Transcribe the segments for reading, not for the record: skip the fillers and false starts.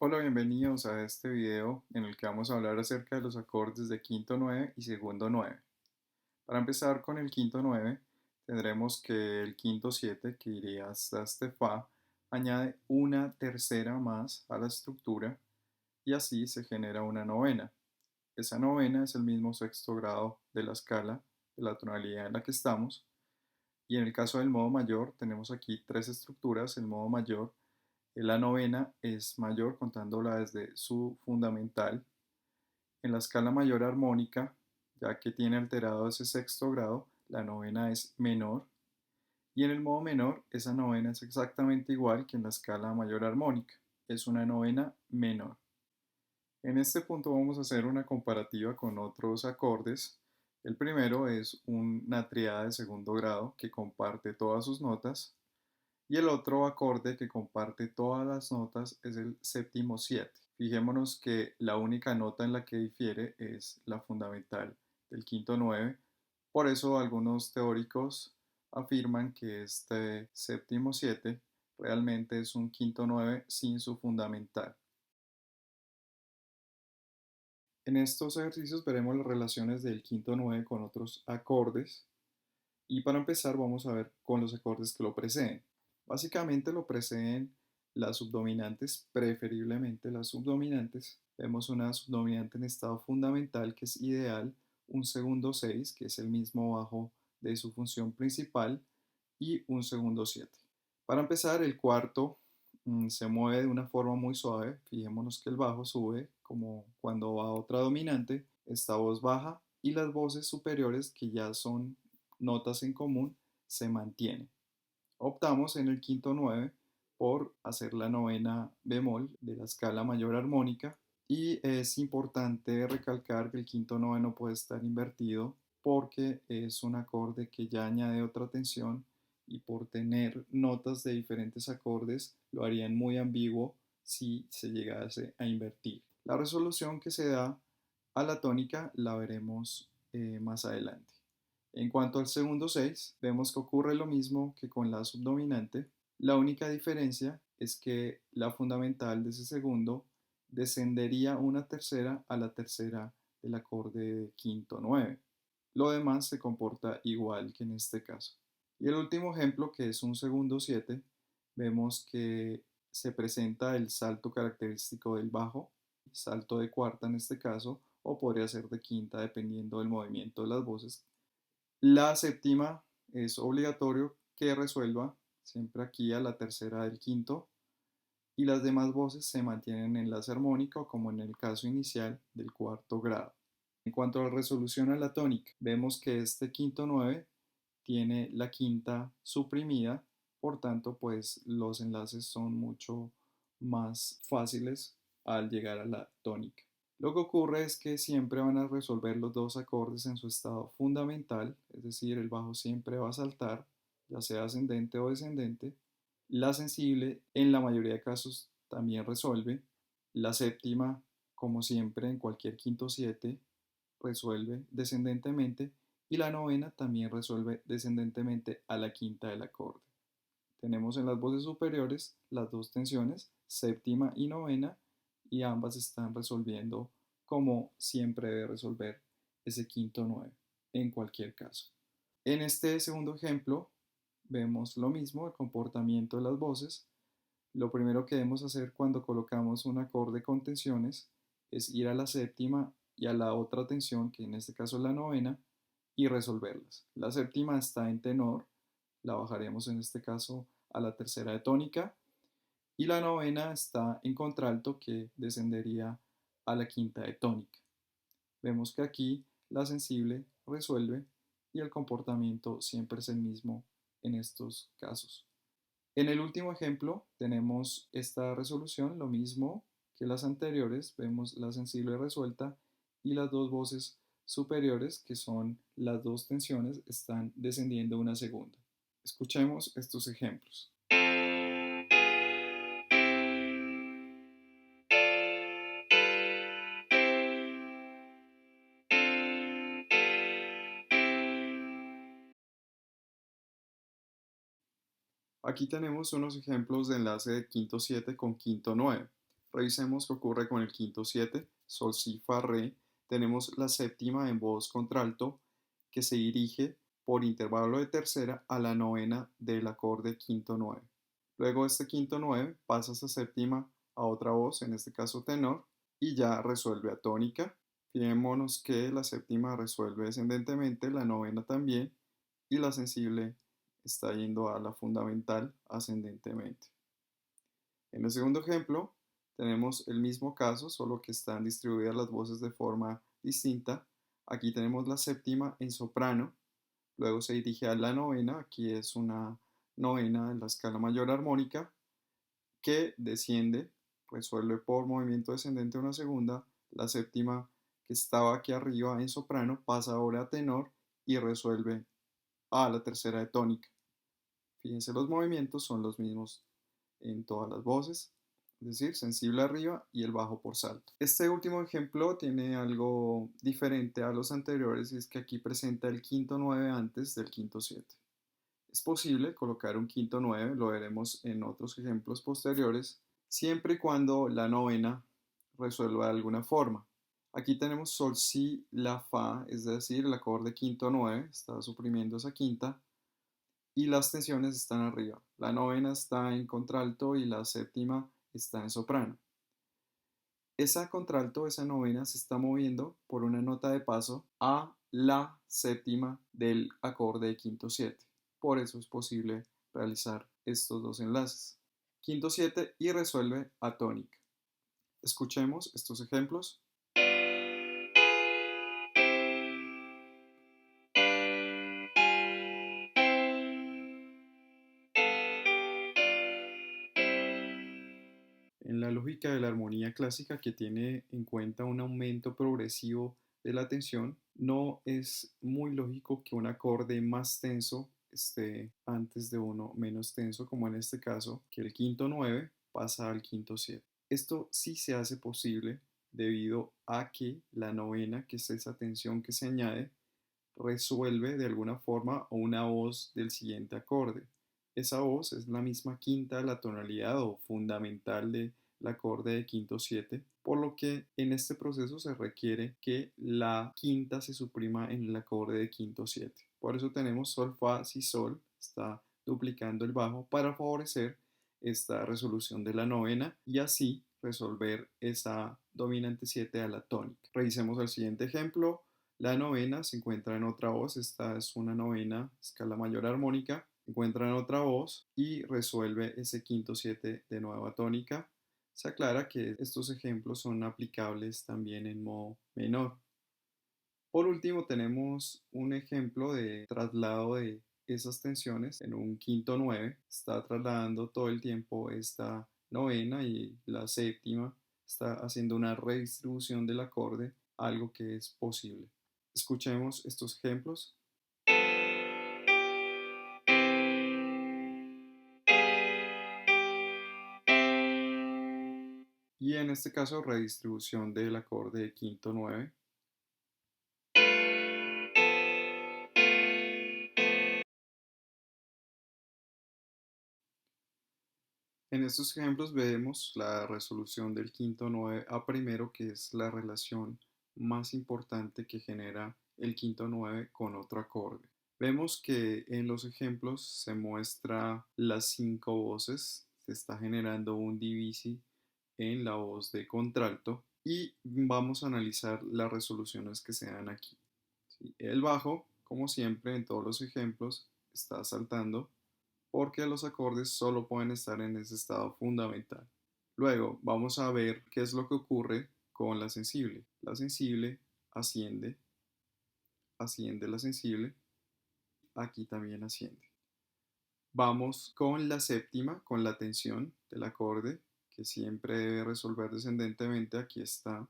Hola, bienvenidos a este video en el que vamos a hablar acerca de los acordes de quinto 9 y segundo 9. Para empezar con el quinto 9, tendremos que el quinto 7, que iría hasta este Fa, añade una tercera más a la estructura y así se genera una novena. Esa novena es el mismo sexto grado de la escala de la tonalidad en la que estamos. Y en el caso del modo mayor, tenemos aquí tres estructuras. El modo mayor, la novena es mayor contándola desde su fundamental. En la escala mayor armónica, ya que tiene alterado ese sexto grado, la novena es menor. Y en el modo menor, esa novena es exactamente igual que en la escala mayor armónica. Es una novena menor. En este punto vamos a hacer una comparativa con otros acordes. El primero es una tríada de segundo grado que comparte todas sus notas. Y el otro acorde que comparte todas las notas es el séptimo 7. Fijémonos que la única nota en la que difiere es la fundamental del quinto 9. Por eso algunos teóricos afirman que este séptimo 7 realmente es un quinto 9 sin su fundamental. En estos ejercicios veremos las relaciones del quinto 9 con otros acordes. Y para empezar vamos a ver con los acordes que lo preceden. Básicamente lo preceden las subdominantes, preferiblemente las subdominantes. Vemos una subdominante en estado fundamental que es ideal, un segundo 6 que es el mismo bajo de su función principal y un segundo 7. Para empezar, el cuarto se mueve de una forma muy suave. Fijémonos que el bajo sube como cuando va otra dominante, esta voz baja y las voces superiores, que ya son notas en común, se mantienen. Optamos en el quinto 9 por hacer la novena bemol de la escala mayor armónica, y es importante recalcar que el quinto 9 no puede estar invertido porque es un acorde que ya añade otra tensión, y por tener notas de diferentes acordes lo harían muy ambiguo si se llegase a invertir. La resolución que se da a la tónica la veremos más adelante. En cuanto al segundo 6, vemos que ocurre lo mismo que con la subdominante. La única diferencia es que la fundamental de ese segundo descendería una tercera a la tercera del acorde de quinto 9. Lo demás se comporta igual que en este caso. Y el último ejemplo, que es un segundo 7, vemos que se presenta el salto característico del bajo, salto de cuarta en este caso, o podría ser de quinta dependiendo del movimiento de las voces. La séptima es obligatorio que resuelva siempre aquí a la tercera del quinto, y las demás voces se mantienen en enlace armónico como en el caso inicial del cuarto grado. En cuanto a la resolución a la tónica, vemos que este quinto 9 tiene la quinta suprimida, por tanto pues los enlaces son mucho más fáciles al llegar a la tónica. Lo que ocurre es que siempre van a resolver los dos acordes en su estado fundamental, es decir, el bajo siempre va a saltar, ya sea ascendente o descendente. La sensible en la mayoría de casos también resuelve. La séptima, como siempre en cualquier quinto 7, resuelve descendentemente, y la novena también resuelve descendentemente a la quinta del acorde. Tenemos en las voces superiores las dos tensiones, séptima y novena, y ambas están resolviendo como siempre debe resolver ese quinto 9 en cualquier caso. En este segundo ejemplo vemos lo mismo, el comportamiento de las voces. Lo primero que debemos hacer cuando colocamos un acorde con tensiones es ir a la séptima y a la otra tensión, que en este caso es la novena, y resolverlas. La séptima está en tenor, la bajaremos en este caso a la tercera de tónica, y la novena está en contralto, que descendería a la quinta de tónica. Vemos que aquí la sensible resuelve y el comportamiento siempre es el mismo en estos casos. En el último ejemplo tenemos esta resolución, lo mismo que las anteriores, vemos la sensible resuelta y las dos voces superiores, que son las dos tensiones, están descendiendo una segunda. Escuchemos estos ejemplos. Aquí tenemos unos ejemplos de enlace de quinto 7 con quinto 9. Revisemos qué ocurre con el quinto 7, sol, si, fa, re. Tenemos la séptima en voz contralto que se dirige por intervalo de tercera a la novena del acorde quinto 9. Luego este quinto 9 pasa esa séptima a otra voz, en este caso tenor, y ya resuelve a tónica. Fijémonos que la séptima resuelve descendentemente, la novena también, y la sensible está yendo a la fundamental ascendentemente. En el segundo ejemplo, tenemos el mismo caso, solo que están distribuidas las voces de forma distinta. Aquí tenemos la séptima en soprano, luego se dirige a la novena, aquí es una novena en la escala mayor armónica, que desciende, resuelve por movimiento descendente una segunda, la séptima que estaba aquí arriba en soprano pasa ahora a tenor y resuelve a la tercera de tónica. Fíjense, los movimientos son los mismos en todas las voces, es decir, sensible arriba y el bajo por salto. Este último ejemplo tiene algo diferente a los anteriores y es que aquí presenta el quinto 9 antes del quinto 7. Es posible colocar un quinto 9, lo veremos en otros ejemplos posteriores, siempre y cuando la novena resuelva de alguna forma. Aquí tenemos sol, si, la, fa, es decir, el acorde quinto 9, está suprimiendo esa quinta, y las tensiones están arriba. La novena está en contralto y la séptima está en soprano. Esa contralto, esa novena, se está moviendo por una nota de paso a la séptima del acorde de quinto 7. Por eso es posible realizar estos dos enlaces. Quinto 7 y resuelve a tónica. Escuchemos estos ejemplos. En la lógica de la armonía clásica, que tiene en cuenta un aumento progresivo de la tensión, no es muy lógico que un acorde más tenso esté antes de uno menos tenso, como en este caso, que el quinto 9 pasa al quinto 7. Esto sí se hace posible debido a que la novena, que es esa tensión que se añade, resuelve de alguna forma una voz del siguiente acorde. Esa voz es la misma quinta de la tonalidad o fundamental del acorde de quinto 7, por lo que en este proceso se requiere que la quinta se suprima en el acorde de quinto 7. Por eso tenemos sol, fa, si, sol, está duplicando el bajo para favorecer esta resolución de la novena y así resolver esa dominante 7 a la tónica. Revisemos el siguiente ejemplo. La novena se encuentra en otra voz, esta es una novena escala mayor armónica, se encuentra en otra voz y resuelve ese quinto 7 de nueva tónica. Se aclara que estos ejemplos son aplicables también en modo menor. Por último, tenemos un ejemplo de traslado de esas tensiones en un quinto 9. Está trasladando todo el tiempo esta novena y la séptima está haciendo una redistribución del acorde, algo que es posible. Escuchemos estos ejemplos. Y en este caso, redistribución del acorde de quinto 9. En estos ejemplos vemos la resolución del quinto 9 a primero, que es la relación más importante que genera el quinto 9 con otro acorde. Vemos que en los ejemplos se muestra las cinco voces, se está generando un divisi en la voz de contralto y vamos a analizar las resoluciones que se dan aquí. ¿Sí? El bajo, como siempre en todos los ejemplos, está saltando porque los acordes solo pueden estar en ese estado fundamental. Luego vamos a ver qué es lo que ocurre con la sensible. La sensible asciende, asciende la sensible, aquí también asciende. Vamos con la séptima, con la tensión del acorde, que siempre debe resolver descendentemente, aquí está.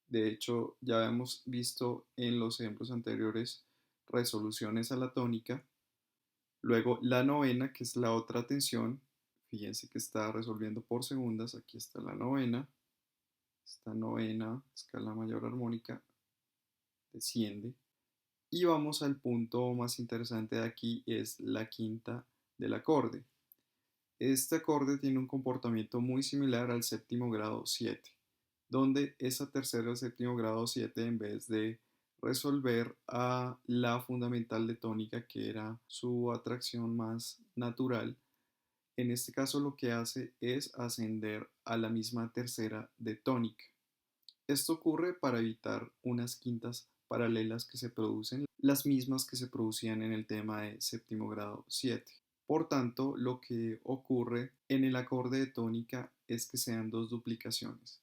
De hecho, ya hemos visto en los ejemplos anteriores resoluciones a la tónica. Luego la novena, que es la otra tensión, fíjense que está resolviendo por segundas, aquí está la novena, esta novena, escala mayor armónica, desciende. Y vamos al punto más interesante de aquí, es la quinta del acorde. Este acorde tiene un comportamiento muy similar al séptimo grado 7, donde esa tercera del séptimo grado 7, en vez de resolver a la fundamental de tónica, que era su atracción más natural, en este caso lo que hace es ascender a la misma tercera de tónica. Esto ocurre para evitar unas quintas paralelas que se producen, las mismas que se producían en el tema de séptimo grado 7. Por tanto, lo que ocurre en el acorde de tónica es que sean dos duplicaciones,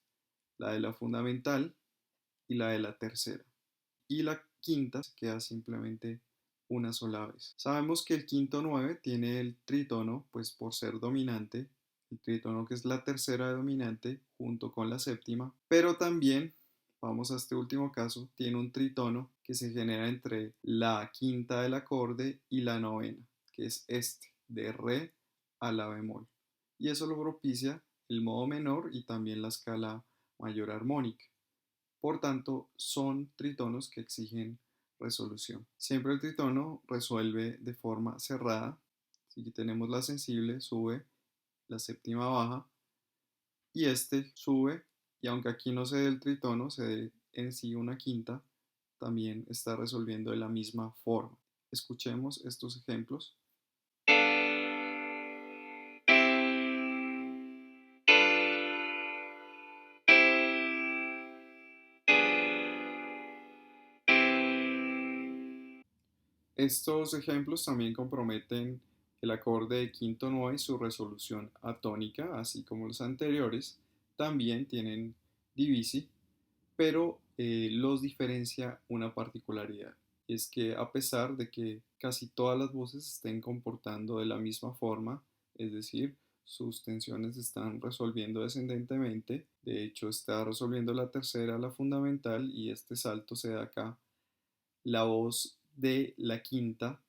la de la fundamental y la de la tercera. Y la quinta se queda simplemente una sola vez. Sabemos que el quinto 9 tiene el trítono, pues por ser dominante, el trítono que es la tercera dominante junto con la séptima, pero también, vamos a este último caso, tiene un tritono que se genera entre la quinta del acorde y la novena, que es este, de re a la bemol. Y eso lo propicia el modo menor y también la escala mayor armónica. Por tanto, son tritonos que exigen resolución. Siempre el tritono resuelve de forma cerrada. Si tenemos la sensible, sube, la séptima baja, y este sube, y aunque aquí no se dé el tritono, se dé en sí una quinta, también está resolviendo de la misma forma. Escuchemos estos ejemplos. Estos ejemplos también comprometen el acorde de quinto 9 y su resolución atónica, así como los anteriores, también tienen divisi, pero los diferencia una particularidad. Es que a pesar de que casi todas las voces estén comportando de la misma forma, es decir, sus tensiones están resolviendo descendentemente, de hecho está resolviendo la tercera, la fundamental, y este salto se da acá, la voz de la quinta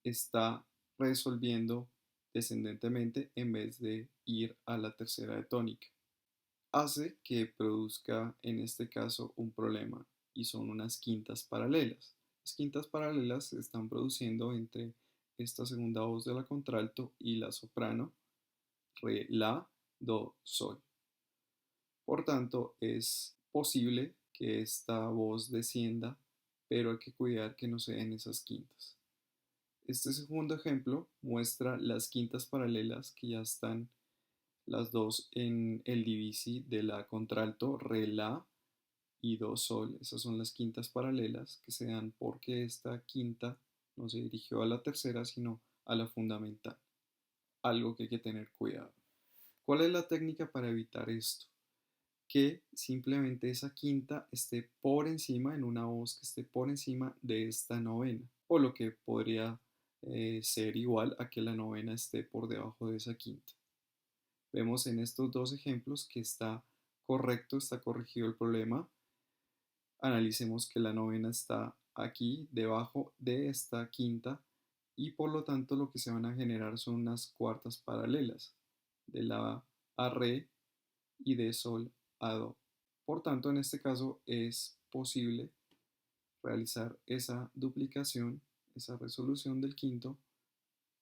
está resolviendo descendentemente en vez de ir a la tercera de tónica. Hace que produzca en este caso un problema y son unas quintas paralelas. Las quintas paralelas se están produciendo entre esta segunda voz de la contralto y la soprano, re, la, do, sol. Por tanto, es posible que esta voz descienda, pero hay que cuidar que no se den esas quintas. Este segundo ejemplo muestra las quintas paralelas que ya están las dos en el divisi de la contralto, re, la y do, sol. Esas son las quintas paralelas que se dan porque esta quinta no se dirigió a la tercera, sino a la fundamental. Algo que hay que tener cuidado. ¿Cuál es la técnica para evitar esto? Que simplemente esa quinta esté por encima, en una voz que esté por encima de esta novena, o lo que podría ser igual a que la novena esté por debajo de esa quinta. Vemos en estos dos ejemplos que está correcto, está corregido el problema. Analicemos que la novena está aquí debajo de esta quinta y por lo tanto lo que se van a generar son unas cuartas paralelas de la a re y de sol a do. Por tanto, en este caso es posible realizar esa duplicación, esa resolución del quinto,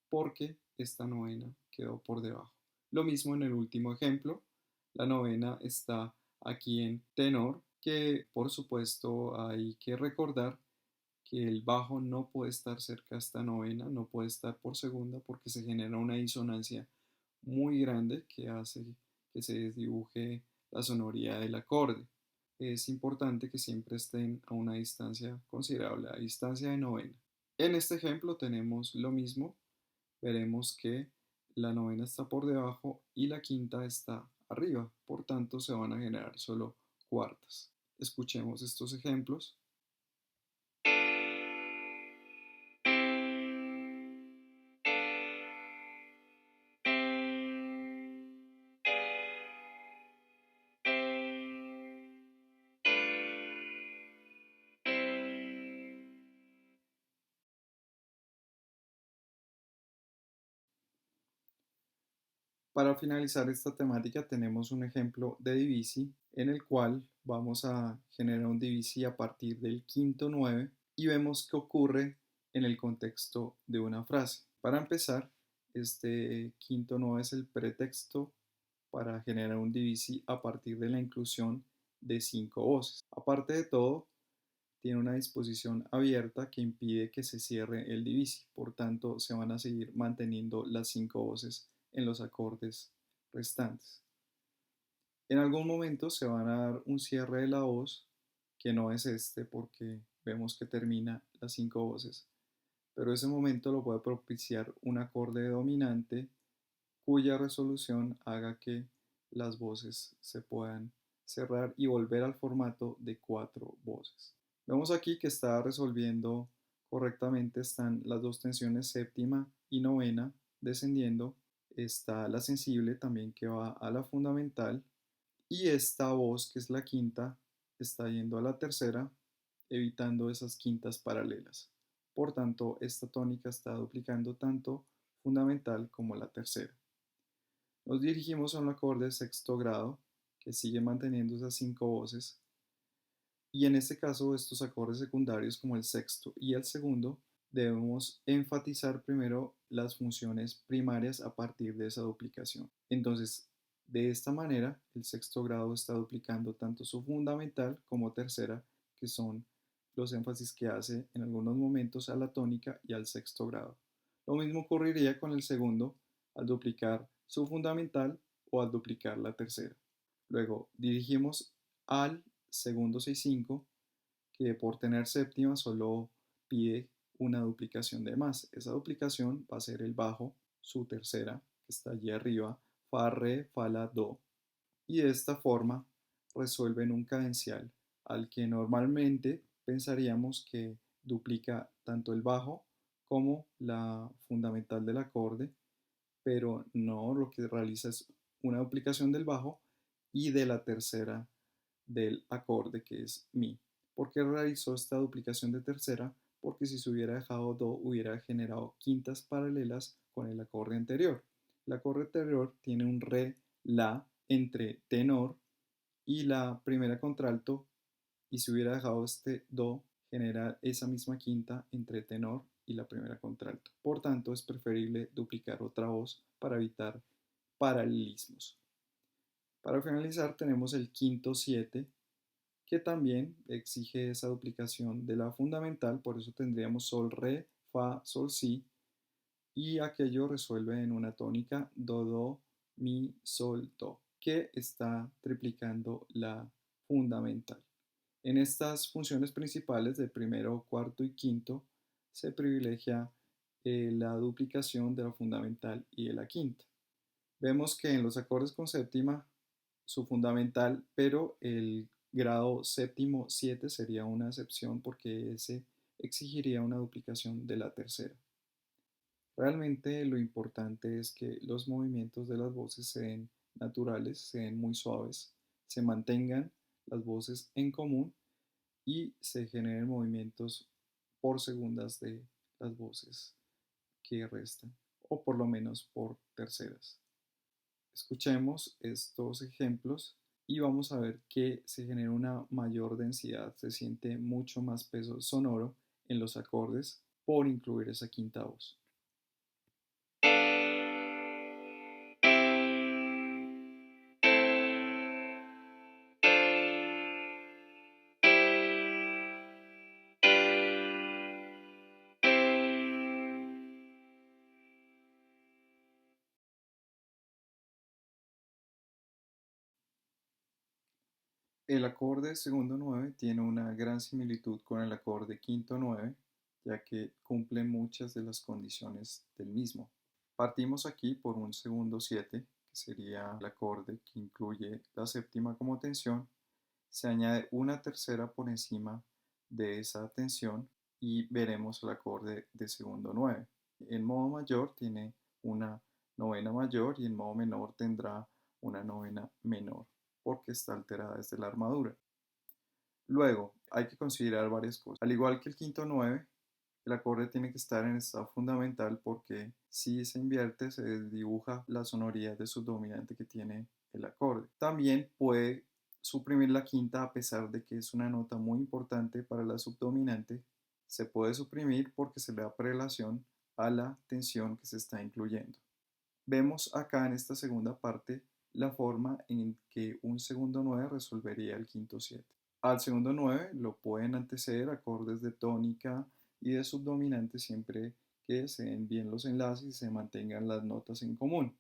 porque esta novena quedó por debajo. Lo mismo en el último ejemplo, la novena está aquí en tenor, que por supuesto hay que recordar que el bajo no puede estar cerca de esta novena, no puede estar por segunda porque se genera una disonancia muy grande que hace que se desdibuje la sonoridad del acorde. Es importante que siempre estén a una distancia considerable, a distancia de novena. En este ejemplo tenemos lo mismo, veremos que la novena está por debajo y la quinta está arriba, por tanto se van a generar solo cuartas. Escuchemos estos ejemplos. Para finalizar esta temática tenemos un ejemplo de divisi en el cual vamos a generar un divisi a partir del quinto 9 y vemos qué ocurre en el contexto de una frase. Para empezar, Este quinto 9 es el pretexto para generar un divisi a partir de la inclusión de 5 voces. Aparte de todo, tiene una disposición abierta que impide que se cierre el divisi, por tanto se van a seguir manteniendo las 5 voces en los acordes restantes. En algún momento se van a dar un cierre de la voz, que no es este porque vemos que termina las 5 voces, pero ese momento lo puede propiciar un acorde dominante cuya resolución haga que las voces se puedan cerrar y volver al formato de 4 voces. Vemos aquí que está resolviendo correctamente, están las dos tensiones séptima y novena descendiendo, está la sensible también que va a la fundamental y esta voz que es la quinta está yendo a la tercera, evitando esas quintas paralelas. Por tanto, esta tónica está duplicando tanto fundamental como la tercera. Nos dirigimos a un acorde de sexto grado que sigue manteniendo esas 5 voces y en este caso estos acordes secundarios como el sexto y el segundo debemos enfatizar primero las funciones primarias a partir de esa duplicación. Entonces, de esta manera, el sexto grado está duplicando tanto su fundamental como tercera, que son los énfasis que hace en algunos momentos a la tónica y al sexto grado. Lo mismo ocurriría con el segundo al duplicar su fundamental o al duplicar la tercera. Luego dirigimos al segundo 6/5 que por tener séptima solo pide una duplicación de más. Esa duplicación va a ser el bajo, su tercera, que está allí arriba, fa, re, fa, la, do. Y de esta forma resuelven un cadencial al que normalmente pensaríamos que duplica tanto el bajo como la fundamental del acorde, pero no, lo que realiza es una duplicación del bajo y de la tercera del acorde que es mi. ¿Por qué realizó esta duplicación de tercera? Porque si se hubiera dejado do hubiera generado quintas paralelas con el acorde anterior. El acorde anterior tiene un re, la entre tenor y la primera contralto, y si hubiera dejado este do genera esa misma quinta entre tenor y la primera contralto. Por tanto, es preferible duplicar otra voz para evitar paralelismos. Para finalizar tenemos el quinto 7 que también exige esa duplicación de la fundamental, por eso tendríamos sol, re, fa, sol, si, y aquello resuelve en una tónica do, do, mi, sol, do, que está triplicando la fundamental. En estas funciones principales de primero, cuarto y quinto se privilegia la duplicación de la fundamental y de la quinta. Vemos que en los acordes con séptima, su fundamental, pero el grado séptimo 7 sería una excepción porque ese exigiría una duplicación de la tercera. Realmente lo importante es que los movimientos de las voces sean naturales, sean muy suaves, se mantengan las voces en común y se generen movimientos por segundas de las voces que restan, o por lo menos por terceras. Escuchemos estos ejemplos y vamos a ver que se genera una mayor densidad, se siente mucho más peso sonoro en los acordes por incluir esa quinta voz. El acorde segundo 9 tiene una gran similitud con el acorde quinto 9, ya que cumple muchas de las condiciones del mismo. Partimos aquí por un segundo 7, que sería el acorde que incluye la séptima como tensión. Se añade una tercera por encima de esa tensión y veremos el acorde de segundo 9. En modo mayor tiene una novena mayor y en modo menor tendrá una novena menor porque está alterada desde la armadura. Luego, hay que considerar varias cosas. Al igual que el quinto 9, el acorde tiene que estar en estado fundamental porque si se invierte se desdibuja la sonoridad de subdominante que tiene el acorde. También puede suprimir la quinta a pesar de que es una nota muy importante para la subdominante. Se puede suprimir porque se le da prelación a la tensión que se está incluyendo. Vemos acá en esta segunda parte la forma en que un segundo 9 resolvería el quinto 7. Al segundo 9 lo pueden anteceder acordes de tónica y de subdominante siempre que se den bien los enlaces y se mantengan las notas en común.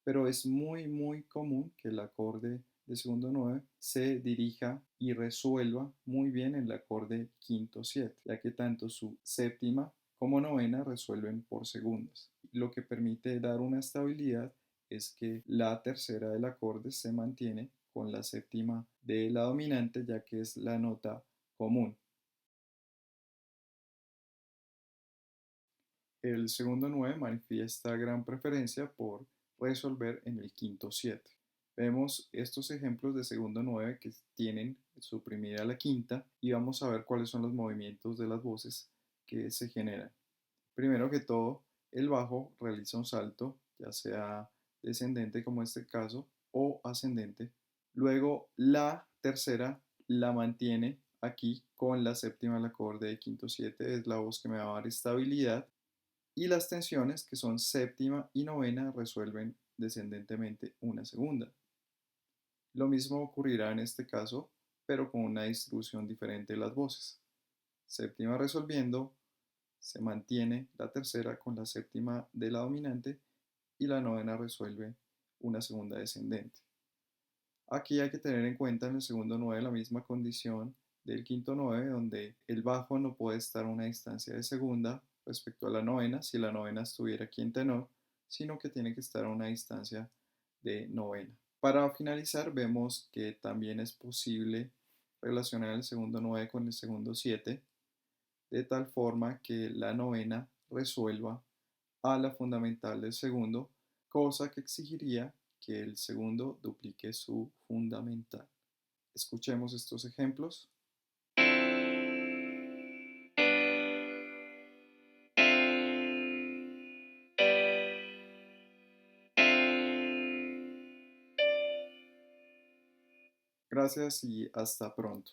Pero es muy común que el acorde de segundo 9 se dirija y resuelva muy bien el acorde quinto 7, ya que tanto su séptima como novena resuelven por segundas. Lo que permite dar una estabilidad es que la tercera del acorde se mantiene con la séptima de la dominante, ya que es la nota común. El segundo 9 manifiesta gran preferencia por resolver en el quinto 7. Vemos estos ejemplos de segundo 9 que tienen suprimida la quinta y vamos a ver cuáles son los movimientos de las voces que se generan. Primero que todo, el bajo realiza un salto, ya sea descendente como en este caso, o ascendente. Luego la tercera la mantiene aquí con la séptima del acorde de quinto 7, es la voz que me va a dar estabilidad. Y las tensiones, que son séptima y novena, resuelven descendentemente una segunda. Lo mismo ocurrirá en este caso, pero con una distribución diferente de las voces. Séptima resolviendo, se mantiene la tercera con la séptima de la dominante y la novena resuelve una segunda descendente. Aquí hay que tener en cuenta en el segundo 9 la misma condición del quinto 9, donde el bajo no puede estar a una distancia de segunda respecto a la novena si la novena estuviera aquí en tenor, sino que tiene que estar a una distancia de novena. Para finalizar, vemos que también es posible relacionar el segundo 9 con el segundo 7, de tal forma que la novena resuelva a la fundamental del segundo, cosa que exigiría que el segundo duplique su fundamental. Escuchemos estos ejemplos. Gracias y hasta pronto.